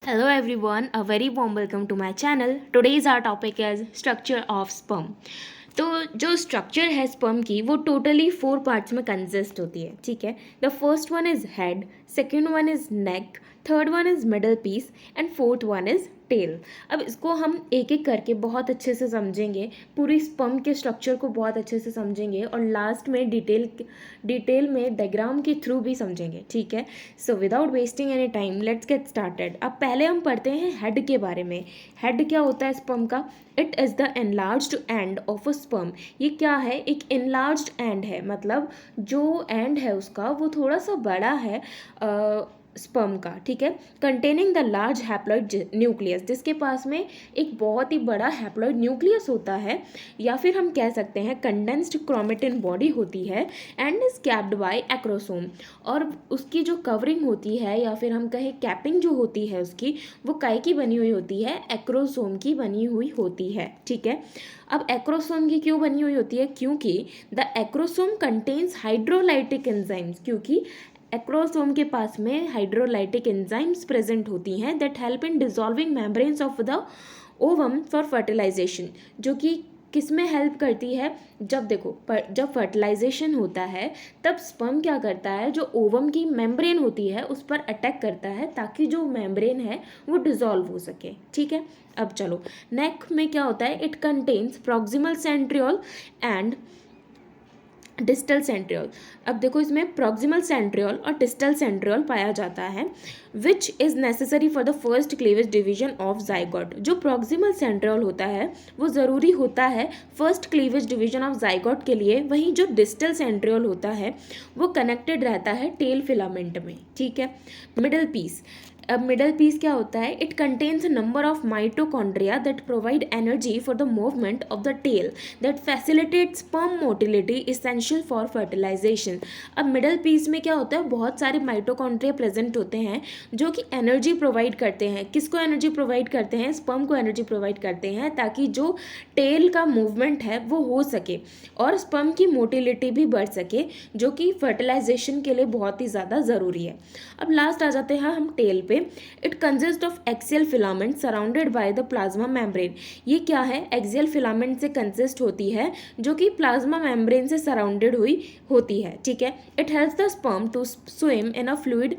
Hello everyone, a very warm welcome to my channel. Today's our topic is structure of sperm. तो जो structure है sperm की वो totally 4 parts में consist होती है, ठीक है. The first one is head, second one is neck, third one is middle piece and fourth one is tail. अब इसको हम एक एक करके बहुत अच्छे से समझेंगे, पूरी स्पर्म के स्ट्रक्चर को बहुत अच्छे से समझेंगे और लास्ट में डिटेल में डायग्राम के थ्रू भी समझेंगे, ठीक है. So without wasting any time let's get started. अब पहले हम पढ़ते हैं हेड के बारे में. हेड क्या होता है स्पर्म का? It is the enlarged end of a sperm. ये क्या है? एक एनलार्ज्ड एंड है, मतलब जो एंड है उसका वो थोड़ा सा बड़ा है स्पर्म का, ठीक है. Containing the large haploid nucleus, जिसके पास में एक बहुत ही बड़ा हैप्लॉइड न्यूक्लियस होता है, या फिर हम कह सकते हैं कंडेंस्ड क्रोमेटिन बॉडी होती है and is capped by acrosome. और उसकी जो कवरिंग होती है या फिर हम कहें कैपिंग जो होती है उसकी, वो काय की बनी हुई होती है? एक्रोसोम की बनी हुई होती है, ठीक है. अब एक्रोसोम की क्यों बनी हुई होती है? क्योंकि the acrosome contains hydrolytic enzymes, क्योंकि एक्रोसोम के पास में हाइड्रोलाइटिक एंजाइम्स प्रेजेंट होती हैं that help in dissolving membranes of the ovum for fertilisation. जो कि किस में हेल्प करती है? जब देखो जब फर्टिलाइजेशन होता है तब स्पर्म क्या करता है, जो ओवम की मेम्ब्रेन होती है उस पर अटैक करता है ताकि जो मेम्ब्रेन है वो डिसॉल्व हो सके, ठीक है. अब चलो नेक में क्या होता है? It contains proximal centriole and distal centriole. अब देखो इसमें प्रॉक्सिमल सेंट्रियोल और डिस्टल सेंट्रियोल पाया जाता है which is necessary for the first cleavage division of zygote. जो प्रॉक्सिमल सेंट्रियोल होता है वो ज़रूरी होता है first cleavage division of zygote के लिए. वहीं जो डिस्टल सेंट्रियोल होता है वो कनेक्टेड रहता है टेल फिलामेंट में, ठीक है. Middle piece. अब मिडल पीस क्या होता है? It contains a number of mitochondria that provide energy for the movement of the tail that facilitate sperm motility essential for fertilisation. अब मिडल पीस में क्या होता है? बहुत सारे माइटोकॉन्ड्रिया प्रेजेंट होते हैं जो कि एनर्जी प्रोवाइड करते हैं. किसको एनर्जी प्रोवाइड करते हैं? स्पर्म को एनर्जी प्रोवाइड करते हैं ताकि जो टेल का मूवमेंट है वो हो सके और स्पर्म की मोटिलिटी भी बढ़ सके, जो कि फर्टिलाइजेशन के लिए बहुत ही ज़्यादा ज़रूरी है. अब लास्ट आ जाते हैं हम टेल पे. It consist of axial filament surrounded by the plasma membrane. ये क्या है? एक्सियल फिलामेंट से कंसिस्ट होती है जो कि प्लाज्मा मेम्ब्रेन से सराउंडेड हुई होती है, ठीक है. It helps the sperm to swim in a fluid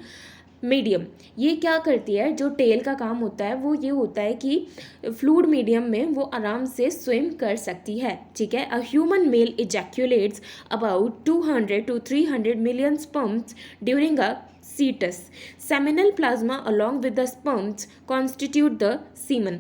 medium. ये क्या करती है? जो टेल का काम होता है वो ये होता है कि फ्लूइड मीडियम में वो आराम से स्विम कर सकती है, ठीक है. A human male ejaculates about 200 to 300 million sperms during a cetus. Seminal plasma along with the sperms constitute the semen.